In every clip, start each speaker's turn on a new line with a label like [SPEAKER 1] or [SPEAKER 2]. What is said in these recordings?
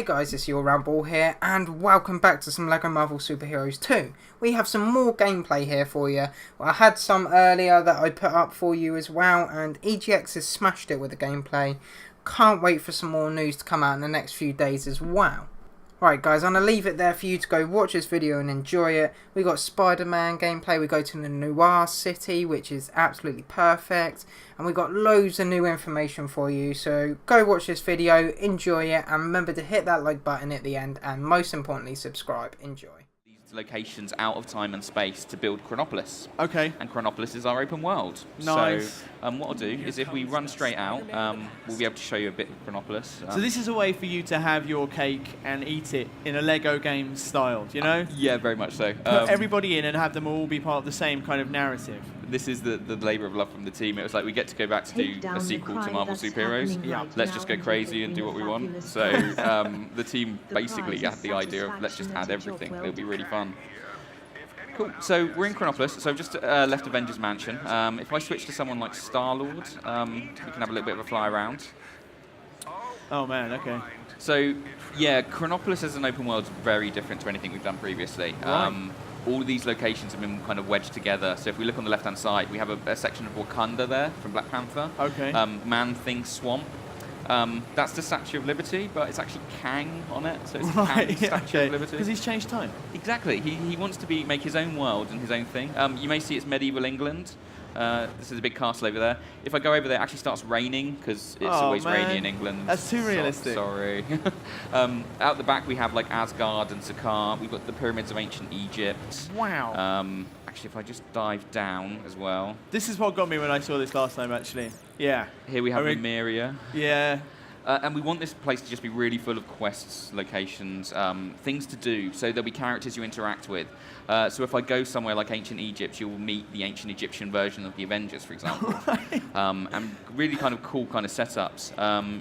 [SPEAKER 1] Hey guys, it's your Ramble here, and welcome back to some LEGO Marvel Superheroes 2. We have some more gameplay here for you. I had some earlier that I put up for you as well, and EGX has smashed it with the gameplay. Can't wait for some more news to come out in the next few days as well. Right guys, I'm going to leave it there for you to go watch this video and enjoy it. We got Spider-Man gameplay, we go to the Noir city, which is absolutely perfect. And we got loads of new information for you, so go watch this video, enjoy it, and remember to hit that like button at the end, and most importantly, subscribe. Enjoy.
[SPEAKER 2] Locations out of time and space to build Chronopolis.
[SPEAKER 3] Okay.
[SPEAKER 2] And Chronopolis is our open world.
[SPEAKER 3] Nice.
[SPEAKER 2] So what I'll do is if we run straight out, we'll be able to show you a bit of Chronopolis.
[SPEAKER 3] So this is a way for you to have your cake and eat it in a Lego game style, do you know?
[SPEAKER 2] Yeah, very much so.
[SPEAKER 3] Put everybody in and have them all be part of the same kind of narrative.
[SPEAKER 2] This is the labour of love from the team. It was like we get to go back to do a sequel to Marvel Superheroes.
[SPEAKER 3] Yeah.
[SPEAKER 2] Let's just go crazy and do what we want. So the team basically had the idea of let's just add everything. It'll be really fun. Cool. So we're in Chronopolis. So I've just left Avengers Mansion. If I switch to someone like Star-Lord, we can have a little bit of a fly around.
[SPEAKER 3] Oh man, okay.
[SPEAKER 2] So yeah, Chronopolis as an open world is very different to anything we've done previously.
[SPEAKER 3] Right.
[SPEAKER 2] All of these locations have been kind of wedged together. So if we look on the left-hand side, we have a section of Wakanda there from Black Panther.
[SPEAKER 3] Okay.
[SPEAKER 2] Man-Thing Swamp. That's the Statue of Liberty, but it's actually Kang on it, so it's
[SPEAKER 3] Right,
[SPEAKER 2] Kang's Statue of Liberty.
[SPEAKER 3] Because he's changed time.
[SPEAKER 2] Exactly. He wants to make his own world and his own thing. You may see it's medieval England. This is a big castle over there. If I go over there, it actually starts raining because it's always rainy in England.
[SPEAKER 3] That's too realistic.
[SPEAKER 2] Sorry. Out the back we have like Asgard and Sakaar. We've got the pyramids of ancient Egypt.
[SPEAKER 3] Wow.
[SPEAKER 2] Actually, if I just dive down as well.
[SPEAKER 3] This is what got me when I saw this last time, actually. Yeah.
[SPEAKER 2] Here we have Lemuria.
[SPEAKER 3] Yeah.
[SPEAKER 2] And we want this place to just be really full of quests, locations, things to do, so there'll be characters you interact with. So if I go somewhere like ancient Egypt, you'll meet the ancient Egyptian version of the Avengers, for example.
[SPEAKER 3] Right.
[SPEAKER 2] And really kind of cool kind of setups.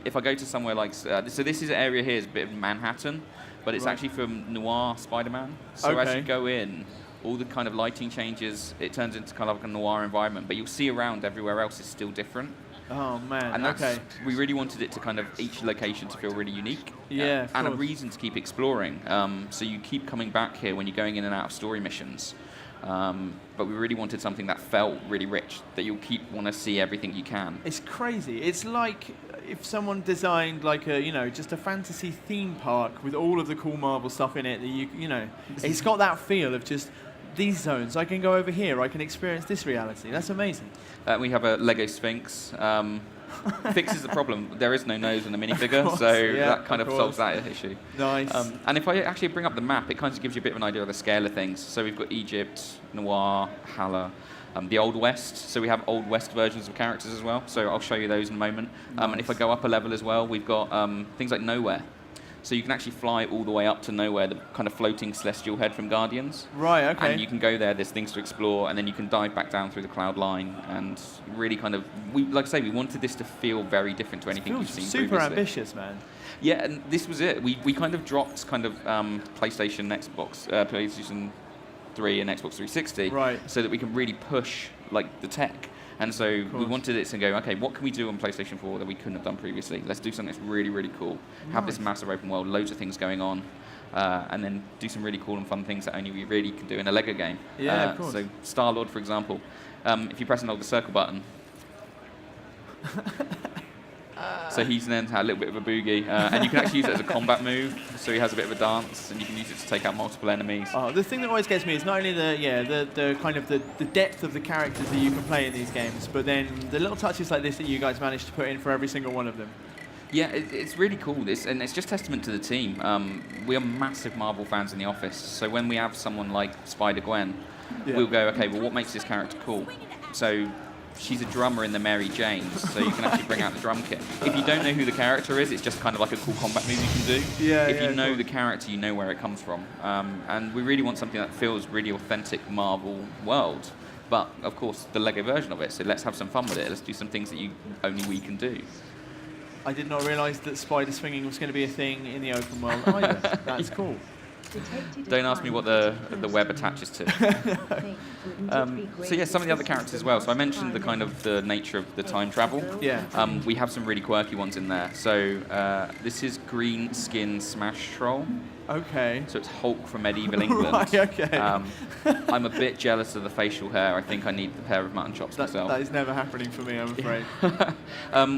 [SPEAKER 2] If I go to somewhere like, so this is an area here is a bit of Manhattan, but it's actually from Noir Spider-Man. So as you go in, all the kind of lighting changes, it turns into kind of like a noir environment, but you'll see around everywhere else is still different.
[SPEAKER 3] Oh man,
[SPEAKER 2] and
[SPEAKER 3] okay.
[SPEAKER 2] We really wanted it to kind of, each location to feel really unique.
[SPEAKER 3] Yeah,
[SPEAKER 2] and a reason to keep exploring. So you keep coming back here when you're going in and out of story missions. But we really wanted something that felt really rich, that you'll keep want to see everything you can.
[SPEAKER 3] It's crazy. It's like if someone designed like a, just a fantasy theme park with all of the cool Marvel stuff in it that it's got that feel of just these zones. I can go over here. I can experience this reality. That's amazing.
[SPEAKER 2] We have a Lego Sphinx. Fixes the problem. There is no nose in the minifigure, so that kind of solves that issue.
[SPEAKER 3] Nice.
[SPEAKER 2] And if I actually bring up the map, it kind of gives you a bit of an idea of the scale of things. So we've got Egypt, Noir, Hala, the Old West. So we have Old West versions of characters as well. So I'll show you those in a moment.
[SPEAKER 3] Nice.
[SPEAKER 2] And if I go up a level as well, we've got things like Nowhere. So you can actually fly all the way up to Nowhere, the kind of floating celestial head from Guardians.
[SPEAKER 3] Right, okay.
[SPEAKER 2] And you can go there, there's things to explore, and then you can dive back down through the cloud line, and really kind of, like I say, we wanted this to feel very different to anything you've seen
[SPEAKER 3] super
[SPEAKER 2] previously.
[SPEAKER 3] Ambitious, man.
[SPEAKER 2] Yeah, and this was it. We kind of dropped kind of PlayStation, Xbox, PlayStation 3 and Xbox 360,
[SPEAKER 3] right,
[SPEAKER 2] so that we can really push like the tech. And so we wanted it to go, okay, what can we do on PlayStation 4 that we couldn't have done previously? Let's do something that's really, really cool. Nice. Have this massive open world, loads of things going on, and then do some really cool and fun things that only we really can do in a Lego game.
[SPEAKER 3] Yeah, of course.
[SPEAKER 2] So Star-Lord, for example, if you press and hold the circle button, so he's then had a little bit of a boogie, and you can actually use it as a combat move. So he has a bit of a dance, and you can use it to take out multiple enemies.
[SPEAKER 3] Oh, the thing that always gets me is not only the kind of the depth of the characters that you can play in these games, but then the little touches like this that you guys managed to put in for every single one of them.
[SPEAKER 2] Yeah, it's really cool, this, and it's just testament to the team. We are massive Marvel fans in the office, so when we have someone like Spider-Gwen, we'll go, okay, well, what makes this character cool? So she's a drummer in the Mary Janes, so you can actually bring out the drum kit. If you don't know who the character is, it's just kind of like a cool combat move you can do.
[SPEAKER 3] Yeah,
[SPEAKER 2] if you know the character, you know where it comes from. And we really want something that feels really authentic Marvel world. But, of course, the Lego version of it, so let's have some fun with it. Let's do some things that only we can do.
[SPEAKER 3] I did not realise that spider swinging was going to be a thing in the open world either. That's cool.
[SPEAKER 2] Don't ask me what the web attaches to. So yeah, some of the other characters as well. So I mentioned the kind of the nature of the time travel.
[SPEAKER 3] Yeah.
[SPEAKER 2] We have some really quirky ones in there. So this is Green Skin Smash Troll.
[SPEAKER 3] Okay.
[SPEAKER 2] So it's Hulk from medieval England.
[SPEAKER 3] Right, okay.
[SPEAKER 2] I'm a bit jealous of the facial hair. I think I need the pair of mutton chops myself.
[SPEAKER 3] That is never happening for me, I'm afraid.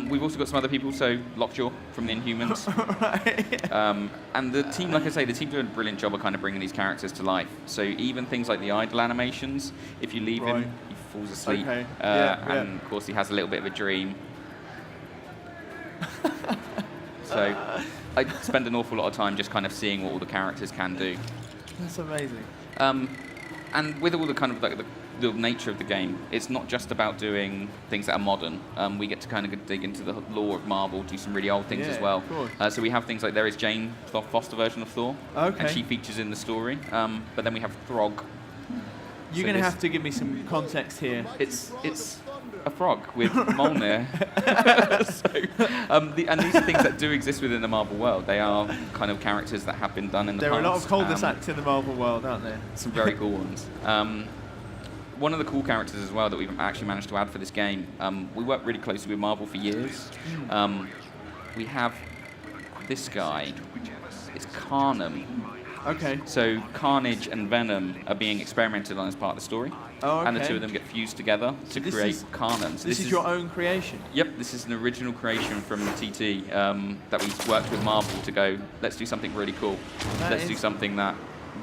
[SPEAKER 2] We've also got some other people, so Lockjaw from the Inhumans.
[SPEAKER 3] Right.
[SPEAKER 2] And the team, like I say, the team doing a brilliant job of kind of bringing these characters to life. So even things like the idle animations, if you leave him, he falls asleep.
[SPEAKER 3] Okay.
[SPEAKER 2] And of course he has a little bit of a dream. So I spend an awful lot of time just kind of seeing what all the characters can do.
[SPEAKER 3] That's amazing.
[SPEAKER 2] And with all the kind of like the nature of the game, it's not just about doing things that are modern. We get to kind of dig into the lore of Marvel, do some really old things as well.
[SPEAKER 3] Of course.
[SPEAKER 2] So we have things like there is Jane, the Foster version of Thor,
[SPEAKER 3] Okay.
[SPEAKER 2] and she features in the story. But then we have Throg.
[SPEAKER 3] You're going to have to give me some context here.
[SPEAKER 2] It's a frog with Mjolnir. And these are things that do exist within the Marvel world. They are kind of characters that have been done in the past.
[SPEAKER 3] There are a lot of cul-de-sacs in the Marvel world, aren't there?
[SPEAKER 2] Some very cool ones. One of the cool characters as well that we've actually managed to add for this game, we worked really closely with Marvel for years. We have this guy. It's Carnom.
[SPEAKER 3] Okay.
[SPEAKER 2] So Carnage and Venom are being experimented on as part of the story.
[SPEAKER 3] Oh, okay.
[SPEAKER 2] And the two of them get fused together to create Carnom. So
[SPEAKER 3] this is your own creation?
[SPEAKER 2] Yep, this is an original creation from the TT that we worked with Marvel to go, let's do something really cool. Let's do something that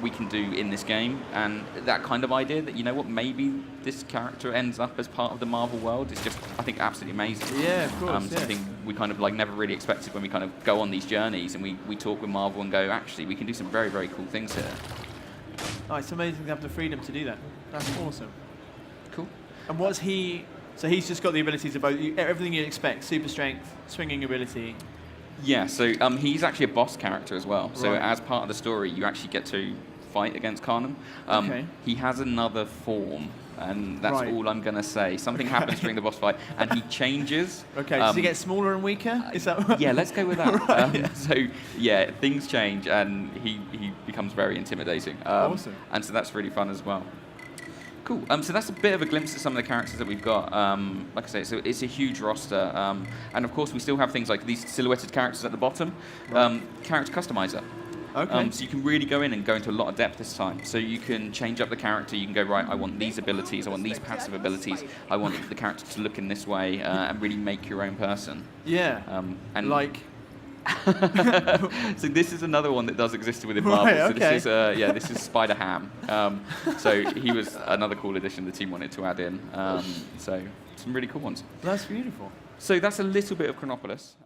[SPEAKER 2] we can do in this game. And that kind of idea that, you know what, maybe this character ends up as part of the Marvel world is just, I think, absolutely amazing.
[SPEAKER 3] Yeah, of course.
[SPEAKER 2] Something we kind of like never really expected when we kind of go on these journeys and we talk with Marvel and go, actually, we can do some very, very cool things here.
[SPEAKER 3] Oh, it's amazing to have the freedom to do that. That's awesome.
[SPEAKER 2] Cool.
[SPEAKER 3] And what's he... So he's just got the abilities of both, everything you'd expect, super strength, swinging ability.
[SPEAKER 2] Yeah, so he's actually a boss character as well. So
[SPEAKER 3] Right.
[SPEAKER 2] as part of the story, you actually get to fight against Carnom.
[SPEAKER 3] Okay.
[SPEAKER 2] He has another form, and that's
[SPEAKER 3] Right.
[SPEAKER 2] all I'm going to say. Something happens during the boss fight, and he changes.
[SPEAKER 3] Okay, does he get smaller and weaker? Is that
[SPEAKER 2] Yeah, let's go with that.
[SPEAKER 3] Right.
[SPEAKER 2] So, yeah, things change, and he becomes very intimidating.
[SPEAKER 3] Awesome.
[SPEAKER 2] And so that's really fun as well. Cool. So that's a bit of a glimpse at some of the characters that we've got. Like I say, so it's a huge roster. And of course, we still have things like these silhouetted characters at the bottom.
[SPEAKER 3] Right.
[SPEAKER 2] Character customizer.
[SPEAKER 3] Okay.
[SPEAKER 2] So you can really go in and go into a lot of depth this time. So you can change up the character. You can go, right, I want these abilities. I want these passive abilities. I want the character to look in this way and really make your own person.
[SPEAKER 3] Yeah.
[SPEAKER 2] And
[SPEAKER 3] like...
[SPEAKER 2] So this is another one that does exist within Marvel.
[SPEAKER 3] Right,
[SPEAKER 2] okay. So this is Spider-Ham. So he was another cool addition the team wanted to add in. So some really cool ones.
[SPEAKER 3] That's beautiful.
[SPEAKER 2] So that's a little bit of Chronopolis.